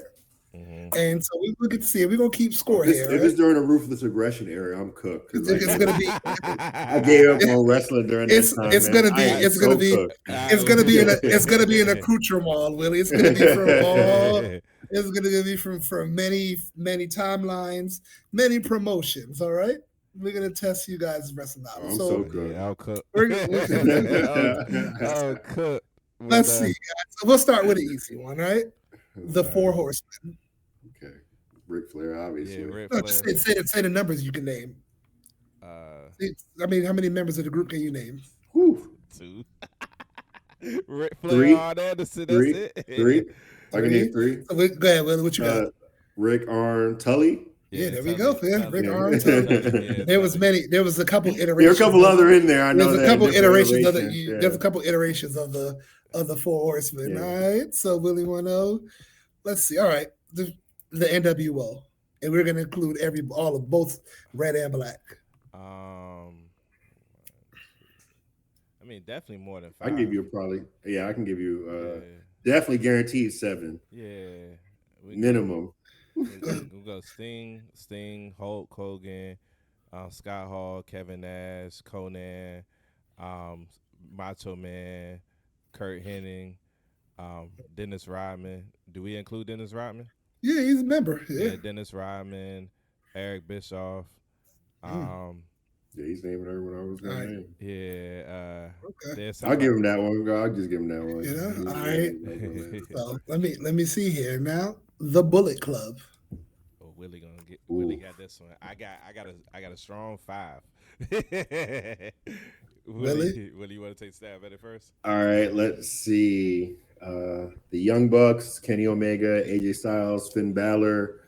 Speaker 3: And so we get to see it. We're going to keep score here.
Speaker 2: If it's during a Ruthless Aggression era, I'm cooked.
Speaker 3: It's going to be.
Speaker 2: I gave up on wrestling during that time.
Speaker 3: It's going to be an accoutrement, Willie. It's going to be from all. It's going to be from many timelines, many promotions. All right. We're gonna test you guys' wrestling knowledge.
Speaker 2: I'm so good.
Speaker 1: Yeah, I'll cook.
Speaker 3: I'll cook. Let's see, guys. So we'll start with an easy one, right? The 4 Horsemen.
Speaker 2: Okay, Ric Flair, obviously.
Speaker 1: Yeah, Ric
Speaker 3: No,
Speaker 1: Flair.
Speaker 3: just say the numbers you can name. I mean, how many members of the group can you name?
Speaker 1: 2. Ric Flair,
Speaker 2: 3.
Speaker 1: Arn Anderson.
Speaker 2: That's 3.
Speaker 1: It.
Speaker 2: 3. I can name 3.
Speaker 3: So go ahead, Willie. What you got?
Speaker 2: Rick, Arn, Tully.
Speaker 3: Yeah, there we go. Yeah, Rick Arn.
Speaker 1: Yeah,
Speaker 3: there was a couple iterations.
Speaker 2: There are a couple other in there. I know
Speaker 3: there's a couple iterations of
Speaker 2: yeah.
Speaker 3: There's a couple iterations of the 4 Horsemen.
Speaker 2: Yeah.
Speaker 3: All right. So Willie 1-0. Let's see. All right. The NWO. And we're gonna include all of both red and black.
Speaker 1: I mean, definitely more than 5.
Speaker 2: I can give you I can give you definitely guaranteed 7.
Speaker 1: Yeah.
Speaker 2: Minimum.
Speaker 1: We go Sting, Hulk Hogan, Scott Hall, Kevin Nash, Conan, Macho Man, Kurt Hennig, Dennis Rodman. Do we include Dennis Rodman?
Speaker 3: Yeah, he's a member. Yeah,
Speaker 1: Dennis Rodman, Eric Bischoff.
Speaker 2: Yeah, he's naming everyone I was going to name.
Speaker 1: Yeah.
Speaker 3: Okay.
Speaker 2: I'll give him that one. I'll just give him that one.
Speaker 3: You know? All right. So let me see here now. The Bullet Club.
Speaker 1: Oh, Willie got this one. I got a strong 5. Willie, you want to take a stab at it first?
Speaker 2: All right, let's see. The Young Bucks, Kenny Omega, AJ Styles, Finn Balor,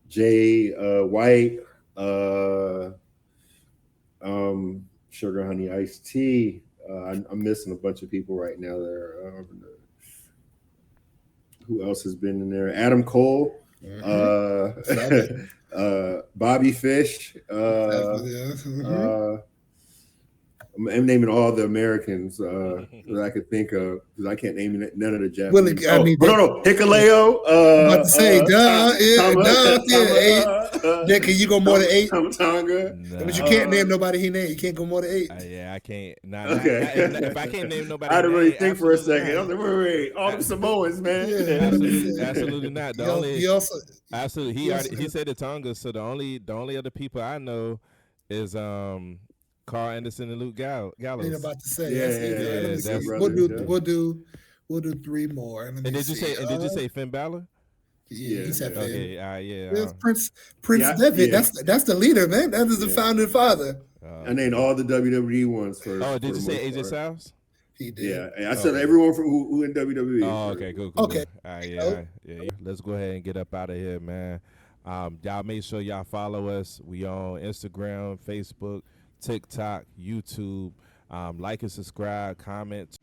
Speaker 2: Jay White, Sugar Honey Iced Tea. I'm missing a bunch of people right now there. Who else has been in there? Adam Cole, Bobby Fish, I'm naming all the Americans that I could think of because I can't name none of the Japanese.
Speaker 3: Well, I mean,
Speaker 2: no, Hikuleo.
Speaker 3: I'm about to say, yeah, can you go more than 8?
Speaker 2: Tonga.
Speaker 1: Nah.
Speaker 3: But you can't name nobody he named. You can't go more than 8.
Speaker 1: Yeah, I can't. Nah,
Speaker 2: Okay.
Speaker 1: if I can't name nobody,
Speaker 2: I had to really
Speaker 1: name,
Speaker 2: think for a
Speaker 1: absolutely
Speaker 2: second. I
Speaker 1: not.
Speaker 2: was like, wait, all them Samoans, man.
Speaker 3: Yeah.
Speaker 1: Absolutely not. The only
Speaker 3: He also
Speaker 1: absolutely
Speaker 3: he also
Speaker 1: he said the Tonga. So the only other people I know is Carl Anderson and Luke
Speaker 3: ain't
Speaker 1: Gallows.
Speaker 3: about to say.
Speaker 2: Yeah,
Speaker 3: That's easy.
Speaker 2: yeah,
Speaker 3: Let me
Speaker 1: that's
Speaker 3: see.
Speaker 2: brothers,
Speaker 3: We'll do 3 more. Let me
Speaker 1: And did you
Speaker 3: see.
Speaker 1: say? And did you say Finn Balor?
Speaker 3: Yeah, he said
Speaker 2: Yeah.
Speaker 3: Finn.
Speaker 1: Okay, yeah.
Speaker 3: There's Prince
Speaker 2: Yeah,
Speaker 3: Devitt.
Speaker 2: yeah.
Speaker 3: That's the leader, man. That is the
Speaker 2: Yeah.
Speaker 3: founding father.
Speaker 2: I named all the WWE ones for.
Speaker 1: Oh, did
Speaker 2: for
Speaker 1: you
Speaker 2: the
Speaker 1: say
Speaker 2: most
Speaker 1: AJ
Speaker 2: part.
Speaker 1: Styles?
Speaker 3: He did.
Speaker 2: Yeah, and I said
Speaker 1: Okay.
Speaker 2: everyone from who in WWE.
Speaker 1: Oh, okay, cool.
Speaker 3: Okay.
Speaker 1: All right, yeah. Let's go ahead and get up out of here, man. Y'all make sure y'all follow us. We on Instagram, Facebook, TikTok, YouTube. Like and subscribe, comment.